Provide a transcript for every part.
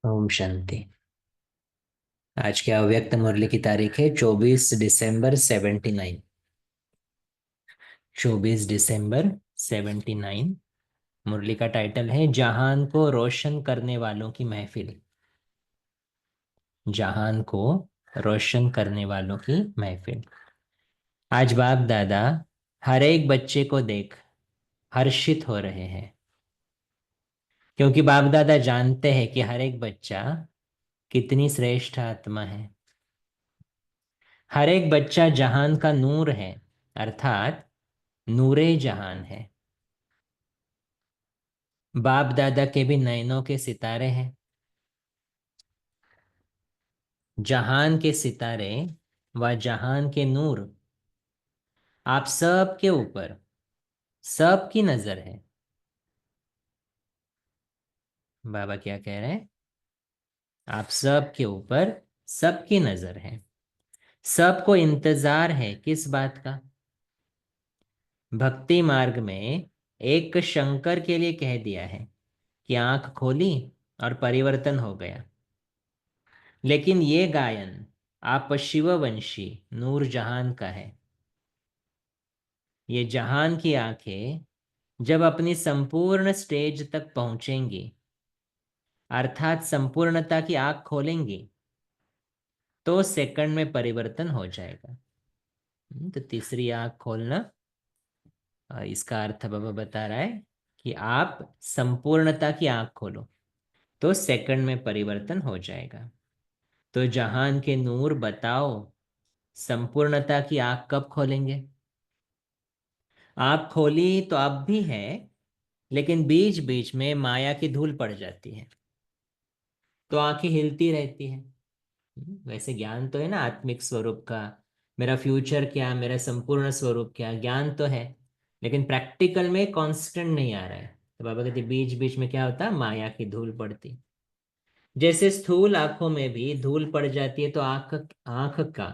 ओम शांति। आज के अव्यक्त मुरली की तारीख है 24 दिसंबर 79। 24 दिसंबर 79। मुरली का टाइटल है जहान को रोशन करने वालों की महफिल। जहान को रोशन करने वालों की महफिल। आज बाप दादा हर एक बच्चे को देख हर्षित हो रहे हैं, क्योंकि बाप दादा जानते हैं कि हर एक बच्चा कितनी श्रेष्ठ आत्मा है। हर एक बच्चा जहान का नूर है, अर्थात नूरे जहान है। बाप दादा के भी नयनों के सितारे हैं। जहान के सितारे व जहान के नूर आप सब के ऊपर, सबकी नजर है। बाबा क्या कह रहे हैं? आप सब के ऊपर सबकी नजर है। सबको इंतजार है किस बात का? भक्ति मार्ग में एक शंकर के लिए कह दिया है कि आंख खोली और परिवर्तन हो गया। लेकिन ये गायन आप शिववंशी नूर जहान का है। ये जहान की आंखें जब अपनी संपूर्ण स्टेज तक पहुंचेंगी, अर्थात संपूर्णता की आंख खोलेंगी, तो सेकंड में परिवर्तन हो जाएगा। तो तीसरी आंख खोलना, इसका अर्थ बाबा बता रहा है कि आप संपूर्णता की आंख खोलो तो सेकंड में परिवर्तन हो जाएगा। तो जहान के नूर बताओ, संपूर्णता की आंख कब खोलेंगे? आंख खोली तो अब भी है, लेकिन बीच बीच में माया की धूल पड़ जाती है, तो आंखें हिलती रहती हैं। वैसे ज्ञान तो है ना आत्मिक स्वरूप का, मेरा फ्यूचर क्या, मेरा संपूर्ण स्वरूप क्या, ज्ञान तो है। लेकिन प्रैक्टिकल में कांस्टेंट नहीं आ रहा है। तो बाबा कहते बीच बीच में क्या होता है, माया की धूल पड़ती। जैसे स्थूल आंखों में भी धूल पड़ जाती है, तो आंख आंख का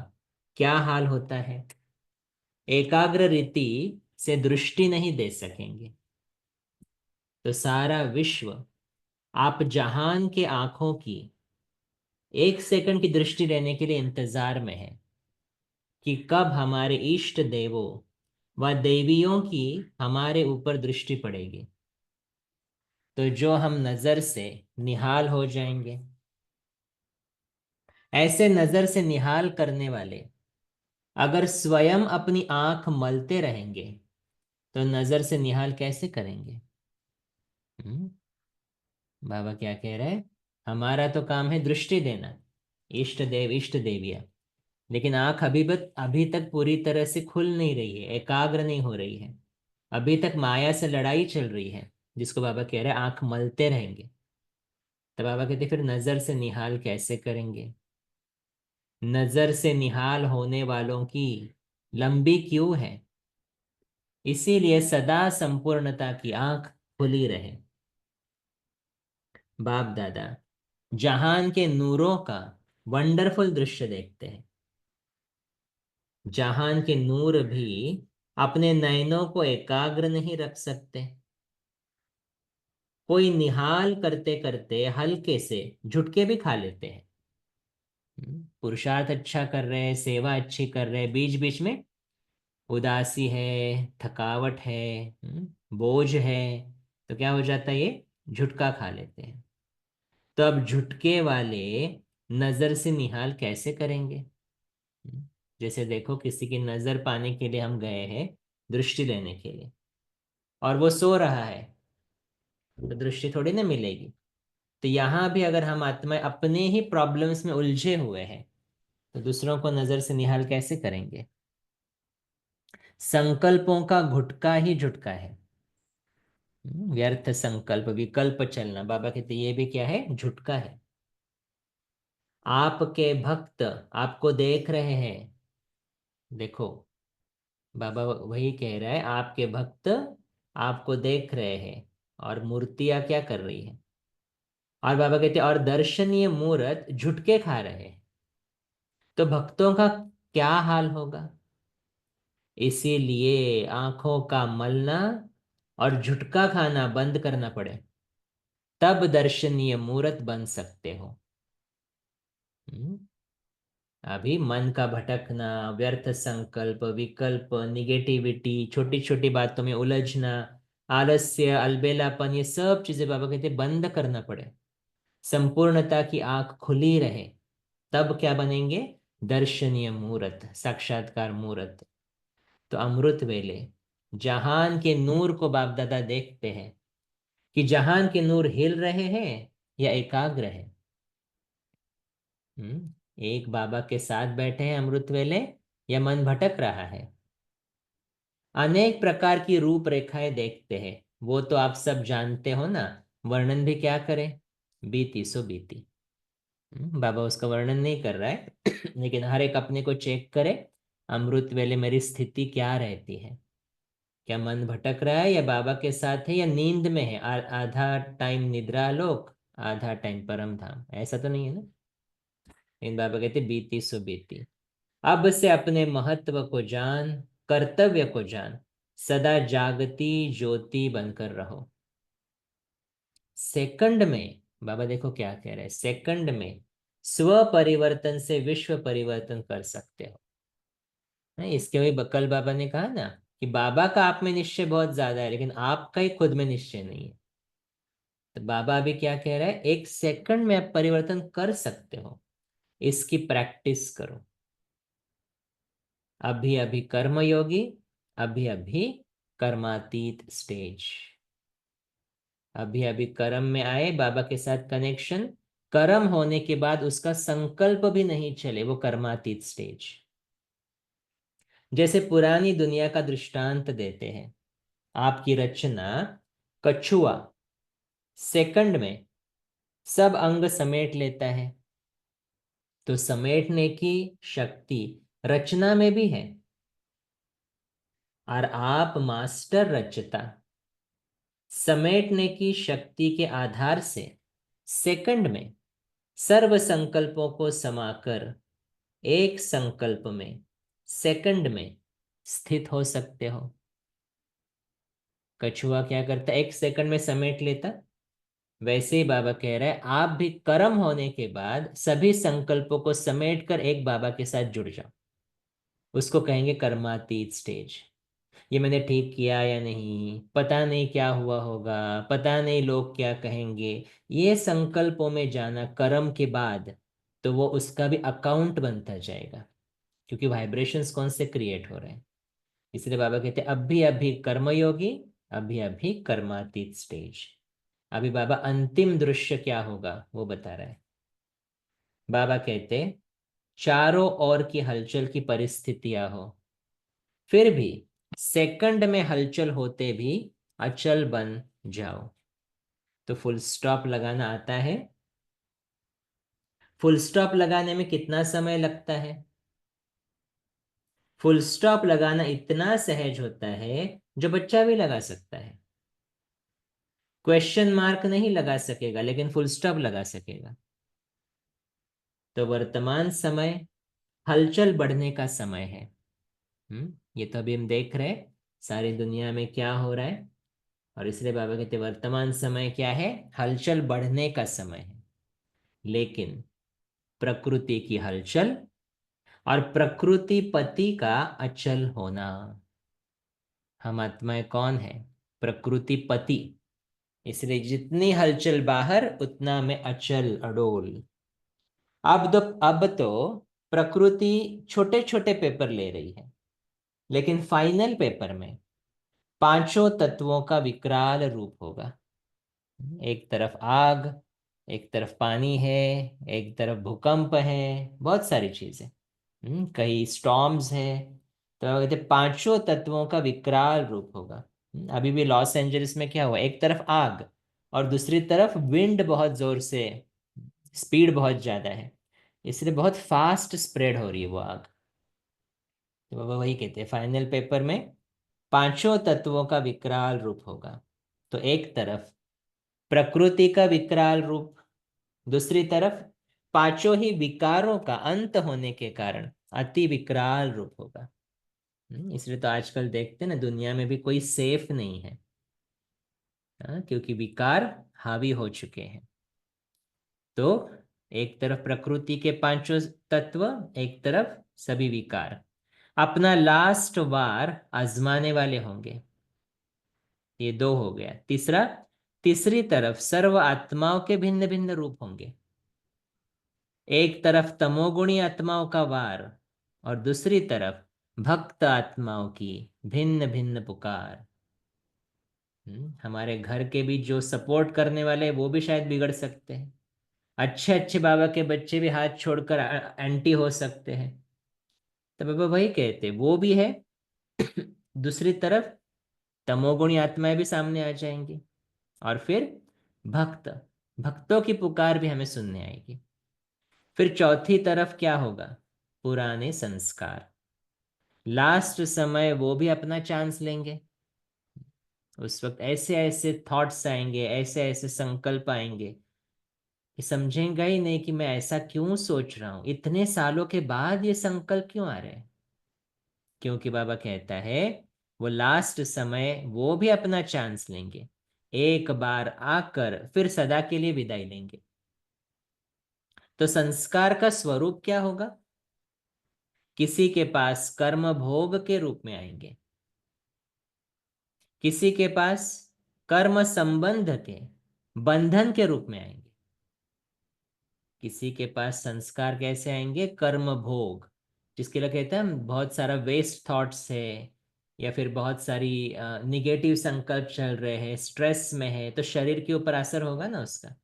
क्या हाल होता है? एकाग्र रीति से दृष्टि नहीं दे सकेंगे। तो सारा विश्व आप जहान के आंखों की एक सेकंड की दृष्टि रहने के लिए इंतजार में है कि कब हमारे इष्ट देवों व देवियों की हमारे ऊपर दृष्टि पड़ेगी, तो जो हम नजर से निहाल हो जाएंगे। ऐसे नजर से निहाल करने वाले अगर स्वयं अपनी आंख मलते रहेंगे, तो नजर से निहाल कैसे करेंगे? हम्म, बाबा क्या कह रहे हैं? हमारा तो काम है दृष्टि देना, इष्ट देव इष्ट देविया। लेकिन आंख अभी तक पूरी तरह से खुल नहीं रही है, एकाग्र नहीं हो रही है। अभी तक माया से लड़ाई चल रही है, जिसको बाबा कह रहे हैं आंख मलते रहेंगे। तो बाबा कहते फिर नजर से निहाल कैसे करेंगे? नजर से निहाल होने वालों की लंबी क्यों है, इसीलिए सदा संपूर्णता की आंख खुली रहे। बाप दादा जहान के नूरों का वंडरफुल दृश्य देखते हैं। जहान के नूर भी अपने नयनों को एकाग्र नहीं रख सकते। कोई निहाल करते करते हल्के से झुटके भी खा लेते हैं। पुरुषार्थ अच्छा कर रहे हैं, सेवा अच्छी कर रहे हैं, बीच बीच में उदासी है, थकावट है, बोझ है, तो क्या हो जाता है, ये झुटका खा लेते हैं। तो अब झुटके वाले नजर से निहाल कैसे करेंगे? जैसे देखो किसी की नजर पाने के लिए हम गए हैं दृष्टि लेने के लिए, और वो सो रहा है, तो दृष्टि थोड़ी ना मिलेगी। तो यहाँ भी अगर हम आत्मा अपने ही प्रॉब्लम्स में उलझे हुए हैं, तो दूसरों को नजर से निहाल कैसे करेंगे? संकल्पों का घुटका ही झुटका है। व्यर्थ संकल्प विकल्प चलना, बाबा कहते ये भी क्या है, झुटका है। आपके भक्त आपको देख रहे हैं, देखो बाबा वही कह रहा है, आपके भक्त आपको देख रहे हैं और मूर्तियां क्या कर रही है। और बाबा कहते हैं और दर्शनीय मूर्त झुटके खा रहे हैं, तो भक्तों का क्या हाल होगा? इसीलिए आंखों का मलना और झुटका खाना बंद करना पड़े। तब दर्शनीय मूर्त बन सकते हो। हम्म, अभी मन का भटकना, व्यर्थ संकल्प, विकल्प, निगेटिविटी, छोटी छोटी बातों में उलझना, आलस्य, अलबेलापन, ये सब चीजें बाबा कहते बंद करना पड़े, संपूर्णता की आंख खुली रहे, तब क्या बनेंगे? दर्शनीय मूर्त, साक्षात्कार मूर्त। तो अमृत वेले जहान के नूर को बाप दादा देखते हैं कि जहान के नूर हिल रहे हैं या एकाग्र है। एक बाबा के साथ बैठे हैं अमृत वेले या मन भटक रहा है। अनेक प्रकार की रूपरेखाएं देखते हैं, वो तो आप सब जानते हो ना। वर्णन भी क्या करें, बीती सो बीती। बाबा उसका वर्णन नहीं कर रहा है लेकिन हर एक अपने को चेक करे, अमृत वेले मेरी स्थिति क्या रहती है, क्या मन भटक रहा है या बाबा के साथ है या नींद में है, आधा टाइम निद्रा लोक, आधा टाइम परम धाम, ऐसा तो नहीं है ना। इन बाबा कहते बीती सो बीती। अब से अपने महत्व को जान, कर्तव्य को जान, सदा जागती ज्योति बनकर रहो। सेकंड में बाबा देखो क्या कह रहे हैं, सेकंड में स्व परिवर्तन से विश्व परिवर्तन कर सकते हो। नहीं, इसके वही बकल बाबा ने कहा ना कि बाबा का आप में निश्चय बहुत ज्यादा है लेकिन आपका ही खुद में निश्चय नहीं है। तो बाबा अभी क्या कह रहा है, एक सेकंड में आप परिवर्तन कर सकते हो, इसकी प्रैक्टिस करो। अभी अभी कर्मयोगी, अभी अभी कर्मातीत स्टेज। अभी अभी कर्म में आए, बाबा के साथ कनेक्शन, कर्म होने के बाद उसका संकल्प भी नहीं चले, वो कर्मातीत स्टेज। जैसे पुरानी दुनिया का दृष्टांत देते हैं, आपकी रचना कछुआ सेकंड में सब अंग समेट लेता है, तो समेटने की शक्ति रचना में भी है। और आप मास्टर रचता, समेटने की शक्ति के आधार से सेकंड में सर्व संकल्पों को समाकर एक संकल्प में सेकंड में स्थित हो सकते हो। कछुआ क्या करता, एक सेकंड में समेट लेता, वैसे ही बाबा कह रहे हैं आप भी कर्म होने के बाद सभी संकल्पों को समेट कर एक बाबा के साथ जुड़ जाओ, उसको कहेंगे कर्मातीत स्टेज। ये मैंने ठीक किया या नहीं, पता नहीं क्या हुआ होगा, पता नहीं लोग क्या कहेंगे, ये संकल्पों में जाना कर्म के बाद, तो वो उसका भी अकाउंट बनता जाएगा, क्योंकि वाइब्रेशंस कौन से क्रिएट हो रहे हैं। इसलिए बाबा कहते हैं अभी अभी कर्मयोगी, अभी अभी कर्मातीत स्टेज। अभी बाबा अंतिम दृश्य क्या होगा वो बता रहा है। बाबा कहते चारों ओर की हलचल की परिस्थितियां हो, फिर भी सेकंड में हलचल होते भी अचल बन जाओ। तो फुल स्टॉप लगाना आता है? फुल स्टॉप लगाने में कितना समय लगता है? फुल स्टॉप लगाना इतना सहज होता है जो बच्चा भी लगा सकता है। क्वेश्चन मार्क नहीं लगा सकेगा लेकिन फुल स्टॉप लगा सकेगा। तो वर्तमान समय हलचल बढ़ने का समय है। ये तो अभी हम देख रहे हैं सारी दुनिया में क्या हो रहा है, और इसलिए बाबा कहते हैं वर्तमान समय क्या है, हलचल बढ़ने का समय है। लेकिन प्रकृति की हलचल और प्रकृति पति का अचल होना। हम आत्माएं कौन है? प्रकृति पति। इसलिए जितनी हलचल बाहर उतना में अचल अडोल। अब तो प्रकृति छोटे छोटे पेपर ले रही है, लेकिन फाइनल पेपर में पांचों तत्वों का विकराल रूप होगा। एक तरफ आग, एक तरफ पानी है, एक तरफ भूकंप है, बहुत सारी चीजें, कई स्टॉर्म्स है। तो कहते पांचों तत्वों का विकराल रूप होगा। अभी भी लॉस एंजलिस में क्या हुआ, एक तरफ आग और दूसरी तरफ विंड बहुत जोर से, स्पीड बहुत ज्यादा है, इसलिए बहुत फास्ट स्प्रेड हो रही है वो आग। तो बाबा वही कहते हैं फाइनल पेपर में पांचों तत्वों का विकराल रूप होगा। तो एक तरफ प्रकृति का विकराल रूप, दूसरी तरफ पांचों ही विकारों का अंत होने के कारण अति विकराल रूप होगा। इसलिए तो आजकल देखते हैं ना दुनिया में भी कोई सेफ नहीं है। हाँ, क्योंकि विकार हावी हो चुके हैं। तो एक तरफ प्रकृति के पांचों तत्व, एक तरफ सभी विकार अपना लास्ट वार आजमाने वाले होंगे। ये दो हो गया। तीसरा, तीसरी तरफ सर्व आत्माओं के भिन्न भिन्न रूप होंगे। एक तरफ तमोगुणी आत्माओं का वार और दूसरी तरफ भक्त आत्माओं की भिन्न भिन्न पुकार। हमारे घर के भी जो सपोर्ट करने वाले हैं वो भी शायद बिगड़ सकते हैं। अच्छे अच्छे बाबा के बच्चे भी हाथ छोड़कर एंटी हो सकते हैं। तो बाबा वही कहते वो भी है। दूसरी तरफ तमोगुणी आत्माएं भी सामने आ जाएंगी और फिर भक्त, भक्तों की पुकार भी हमें सुनने आएगी। फिर चौथी तरफ क्या होगा? पुराने संस्कार, लास्ट समय वो भी अपना चांस लेंगे। उस वक्त ऐसे ऐसे थॉट्स आएंगे, ऐसे ऐसे संकल्प आएंगे कि समझेंगे ही नहीं कि मैं ऐसा क्यों सोच रहा हूं, इतने सालों के बाद ये संकल्प क्यों आ रहे हैं। क्योंकि बाबा कहता है वो लास्ट समय वो भी अपना चांस लेंगे, एक बार आकर फिर सदा के लिए विदाई लेंगे। तो संस्कार का स्वरूप क्या होगा? किसी के पास कर्म भोग के रूप में आएंगे, किसी के पास कर्म संबंध के बंधन के रूप में आएंगे, किसी के पास संस्कार कैसे आएंगे? कर्म भोग, जिसके लिए कहते हैं बहुत सारा वेस्ट थॉट्स है या फिर बहुत सारी निगेटिव संकल्प चल रहे हैं, स्ट्रेस में है, तो शरीर के ऊपर असर होगा ना उसका,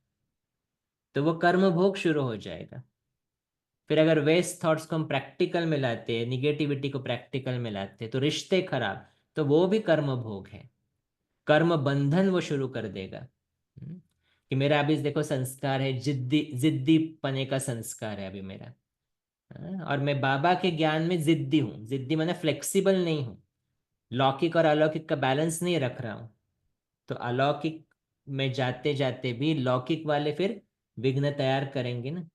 तो वो कर्म भोग शुरू हो जाएगा। फिर अगर वेस्ट थॉट्स को हम प्रैक्टिकल में लाते हैं, निगेटिविटी को प्रैक्टिकल में लाते हैं, तो रिश्ते खराब, तो वो भी कर्म भोग है। कर्म बंधन वो शुरू कर देगा। कि मेरा अभी देखो संस्कार है, जिद्दी जिद्दी पने का संस्कार है अभी मेरा। और मैं बाबा के ज्ञान में जिद्दी हूँ। जिद्दी माने फ्लेक्सिबल नहीं हूँ, लौकिक और अलौकिक का बैलेंस नहीं रख रहा हूँ। तो अलौकिक में जाते जाते भी लौकिक वाले फिर विघ्न तैयार करेंगे ना।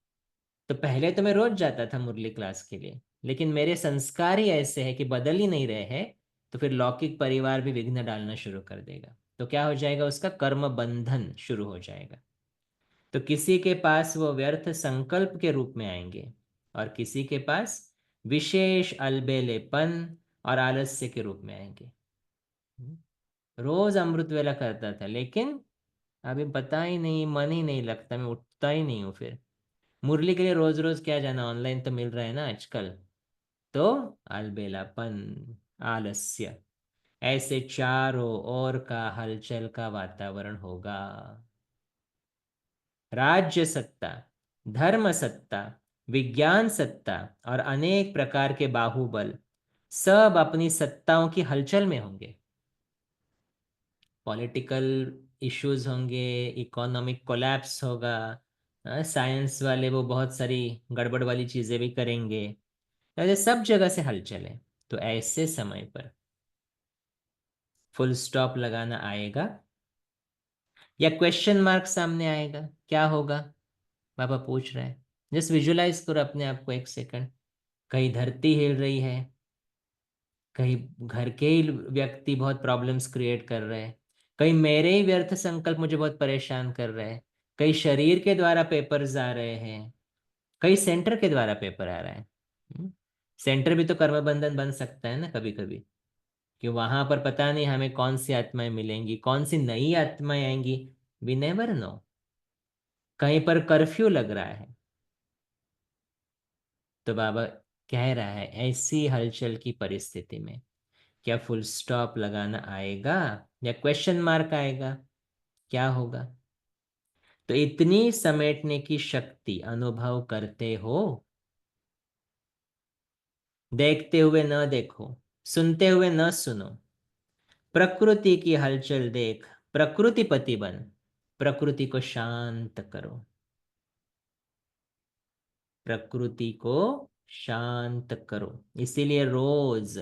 तो पहले तो मैं रोज जाता था मुरली क्लास के लिए, लेकिन मेरे संस्कार ही ऐसे हैं कि बदल ही नहीं रहे हैं। तो फिर लौकिक परिवार भी विघ्न डालना शुरू कर देगा, तो क्या हो जाएगा? उसका कर्म बंधन शुरू हो जाएगा। तो किसी के पास वो व्यर्थ संकल्प के रूप में आएंगे और किसी के पास विशेष अलबेलेपन और आलस्य के रूप में आएंगे। रोज अमृत वेला करता था, लेकिन अभी पता ही नहीं, मन ही नहीं लगता, मैं उठता ही नहीं हूँ। फिर मुरली के लिए रोज रोज क्या जाना, ऑनलाइन तो मिल रहा है ना आजकल। तो अलबेलापन, आलस्य, ऐसे चारों ओर का हलचल का वातावरण होगा। राज्य सत्ता, धर्म सत्ता, विज्ञान सत्ता और अनेक प्रकार के बाहुबल सब अपनी सत्ताओं की हलचल में होंगे। पॉलिटिकल इश्यूज होंगे, इकोनॉमिक कोलैप्स होगा, साइंस वाले वो बहुत सारी गड़बड़ वाली चीजें भी करेंगे। ऐसे सब जगह से हलचल है। तो ऐसे समय पर फुल स्टॉप लगाना आएगा या क्वेश्चन मार्क सामने आएगा? क्या होगा? पापा पूछ रहे हैं। जस्ट विजुलाइज करो अपने आप को एक सेकंड। कहीं धरती हिल रही है, कहीं घर के ही व्यक्ति बहुत प्रॉब्लम्स क्रिएट कर रहे हैं, कहीं मेरे ही व्यर्थ संकल्प मुझे बहुत परेशान कर रहे हैं, कहीं शरीर के द्वारा पेपर्स आ रहे हैं, कहीं सेंटर के द्वारा पेपर आ रहा है। सेंटर भी तो कर्म बंधन बन सकता है ना कभी कभी, कि वहां पर पता नहीं हमें कौन सी आत्माएं मिलेंगी, कौन सी नई आत्माएं आएंगी। We never know. कहीं पर कर्फ्यू लग रहा है। तो बाबा कह रहा है ऐसी हलचल की परिस्थिति में क्या फुल स्टॉप लगाना आएगा या क्वेश्चन मार्क आएगा? क्या होगा? तो इतनी समेटने की शक्ति अनुभव करते हो? देखते हुए न देखो, सुनते हुए न सुनो, प्रकृति की हलचल देख, प्रकृतिपति बन, प्रकृति को शांत करो, प्रकृति को शांत करो। इसीलिए रोज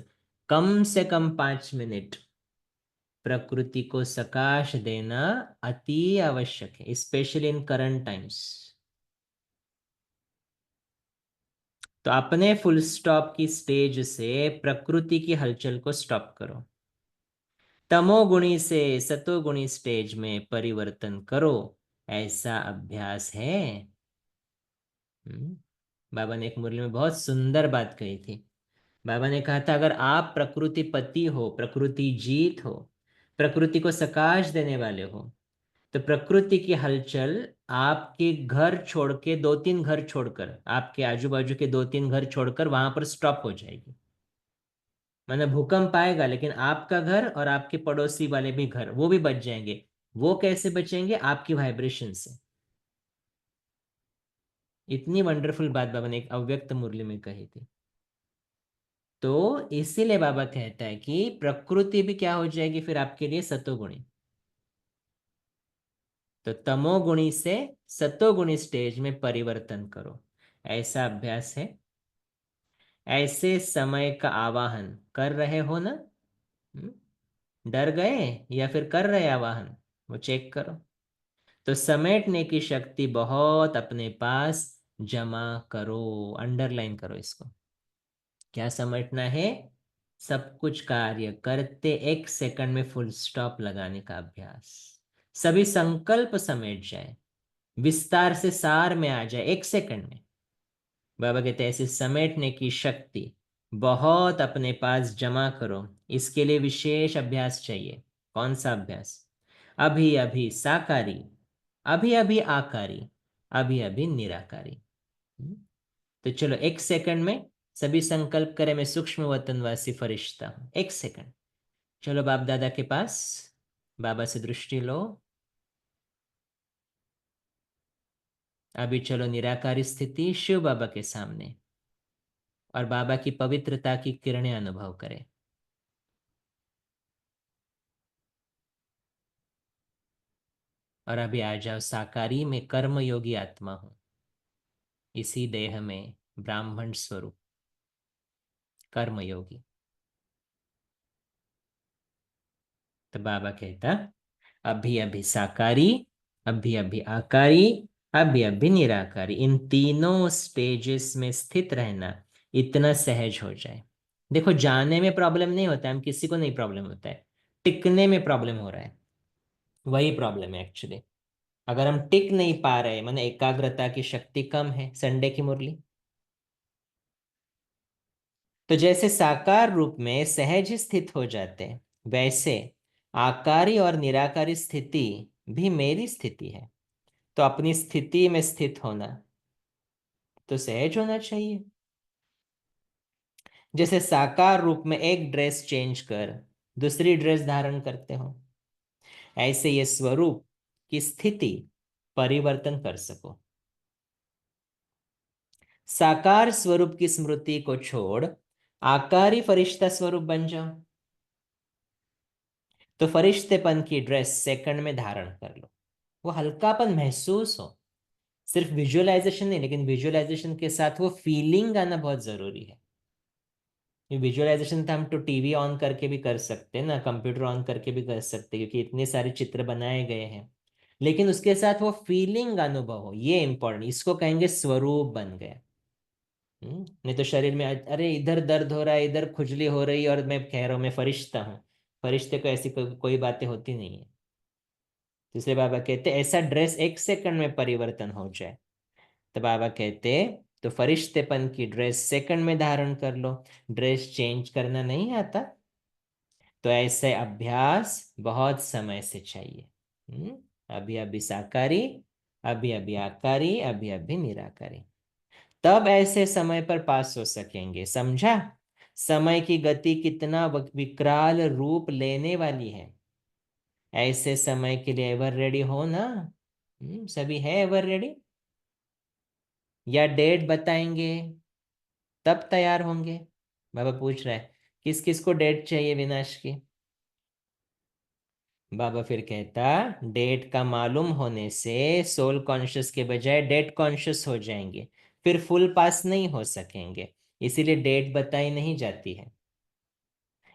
कम से कम 5 मिनट प्रकृति को सकाश देना अति आवश्यक है, स्पेशली इन करंट टाइम्स। तो अपने फुल स्टॉप की स्टेज से प्रकृति की हलचल को स्टॉप करो। तमोगुणी से सतोगुणी स्टेज में परिवर्तन करो, ऐसा अभ्यास है। हम्म, बाबा ने एक मुरली में बहुत सुंदर बात कही थी। बाबा ने कहा था, अगर आप प्रकृति पति हो, प्रकृति जीत हो, प्रकृति को सकाश देने वाले हो, तो प्रकृति की हलचल आपके घर छोड़ के, 2-3 घर छोड़कर, आपके आजू बाजू के 2-3 घर छोड़कर वहां पर स्टॉप हो जाएगी। माने भूकंप आएगा, लेकिन आपका घर और आपके पड़ोसी वाले भी घर, वो भी बच जाएंगे। वो कैसे बचेंगे? आपकी वाइब्रेशन से। इतनी वंडरफुल बात बाबा ने एक अव्यक्त मुरली में कही थी। तो इसीलिए बाबा कहता है कि प्रकृति भी क्या हो जाएगी फिर आपके लिए? सतोगुणी। तो तमोगुणी से सतोगुणी स्टेज में परिवर्तन करो, ऐसा अभ्यास है। ऐसे समय का आवाहन कर रहे हो ना? हम्म? डर गए या फिर कर रहे आवाहन? वो चेक करो। तो समेटने की शक्ति बहुत अपने पास जमा करो। अंडरलाइन करो इसको। क्या समेटना है? सब कुछ कार्य करते 1 सेकंड में फुल स्टॉप लगाने का अभ्यास। सभी संकल्प समेट जाए, विस्तार से सार में आ जाए 1 सेकंड में। बाबा कहते हैं ऐसे समेटने की शक्ति बहुत अपने पास जमा करो। इसके लिए विशेष अभ्यास चाहिए। कौन सा अभ्यास? अभी अभी साकारी, अभी अभी आकारी, अभी अभी निराकारी। हम्म? तो चलो 1 सेकंड में सभी संकल्प करें, मैं सूक्ष्म वतनवासी फरिश्ता हूं। 1 सेकंड। चलो बाप दादा के पास, बाबा से दृष्टि लो। अभी चलो निराकारी स्थिति, शिव बाबा के सामने, और बाबा की पवित्रता की किरणें अनुभव करें। और अभी आ जाओ साकारी में, कर्मयोगी आत्मा हूं, इसी देह में ब्राह्मण स्वरूप, कर्मयोगी। तो बाबा कहता, अभी अभी साकारी, अभी अभी आकारी, अभी अभी निराकारी, इन तीनों स्टेजेस में स्थित रहना इतना सहज हो जाए। देखो, जाने में प्रॉब्लम नहीं होता है, हम किसी को नहीं प्रॉब्लम होता है, टिकने में प्रॉब्लम हो रहा है। वही प्रॉब्लम है एक्चुअली। अगर हम टिक नहीं पा रहे, माने एकाग्रता की शक्ति कम है, संडे की मुरली। तो जैसे साकार रूप में सहज स्थित हो जाते हैं, वैसे आकारी और निराकारी स्थिति भी मेरी स्थिति है। तो अपनी स्थिति में स्थित होना तो सहज होना चाहिए। जैसे साकार रूप में एक ड्रेस चेंज कर दूसरी ड्रेस धारण करते हो, ऐसे ये स्वरूप की स्थिति परिवर्तन कर सको। साकार स्वरूप की स्मृति को छोड़ आकारी फरिश्ता स्वरूप बन जाओ। तो फरिश्तेपन की ड्रेस सेकंड में धारण कर लो। वो हल्कापन महसूस हो। सिर्फ विजुअलाइजेशन नहीं, लेकिन विजुअलाइजेशन के साथ वो फीलिंग आना बहुत जरूरी है। विजुअलाइजेशन तो हम तो टीवी ऑन करके भी कर सकते हैं ना, कंप्यूटर ऑन करके भी कर सकते हैं, क्योंकि इतने सारे चित्र बनाए गए हैं। लेकिन उसके साथ वो फीलिंग अनुभव हो, ये इंपॉर्टेंट, इसको कहेंगे स्वरूप बन गए। नहीं तो शरीर में अरे इधर दर्द हो रहा है, इधर खुजली हो रही है, और मैं कह रहा हूँ मैं फरिश्ता हूँ। फरिश्ते को ऐसी कोई बातें होती नहीं है। दूसरे बाबा कहते ऐसा ड्रेस 1 सेकंड में परिवर्तन हो जाए। तो बाबा कहते तो फरिश्तेपन की ड्रेस सेकंड में धारण कर लो। ड्रेस चेंज करना नहीं आता, तो ऐसे अभ्यास बहुत समय से चाहिए। अभी अभी साकारी, अभी अभी आकारी, अभी अभी निराकारी। तब ऐसे समय पर पास हो सकेंगे। समझा? समय की गति कितना विकराल रूप लेने वाली है। ऐसे समय के लिए एवर रेडी हो ना? सभी है एवर रेडी? या डेट बताएंगे तब तैयार होंगे? बाबा पूछ रहा है, किस किस को डेट चाहिए विनाश की? बाबा फिर कहता, डेट का मालूम होने से सोल कॉन्शियस के बजाय डेट कॉन्शियस हो जाएंगे, फिर फुल पास नहीं हो सकेंगे। इसीलिए डेट बताई नहीं जाती है,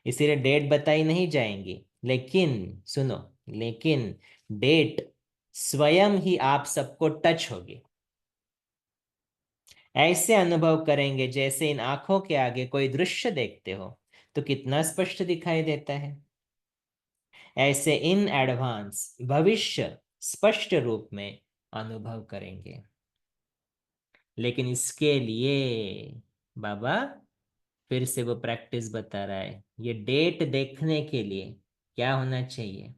इसीलिए डेट बताई नहीं जाएंगी। लेकिन सुनो, लेकिन डेट स्वयं ही आप सबको टच होगी। ऐसे अनुभव करेंगे जैसे इन आंखों के आगे कोई दृश्य देखते हो, तो कितना स्पष्ट दिखाई देता है। ऐसे इन एडवांस भविष्य स्पष्ट रूप में अनुभव करेंगे। लेकिन इसके लिए बाबा फिर से वो प्रैक्टिस बता रहा है। ये डेट देखने के लिए क्या होना चाहिए?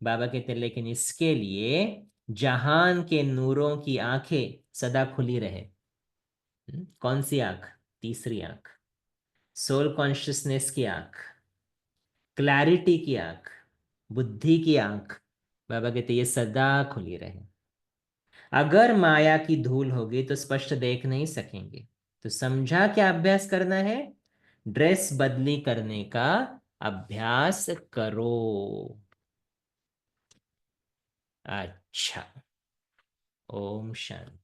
बाबा कहते लेकिन इसके लिए जहान के नूरों की आंखें सदा खुली रहे। कौन सी आंख? तीसरी आंख, सोल कॉन्शियसनेस की आंख, क्लैरिटी की आंख, बुद्धि की आंख। बाबा कहते ये सदा खुली रहे। अगर माया की धूल होगी तो स्पष्ट देख नहीं सकेंगे। तो समझा क्या अभ्यास करना है? ड्रेस बदली करने का अभ्यास करो। अच्छा, ओम शांति।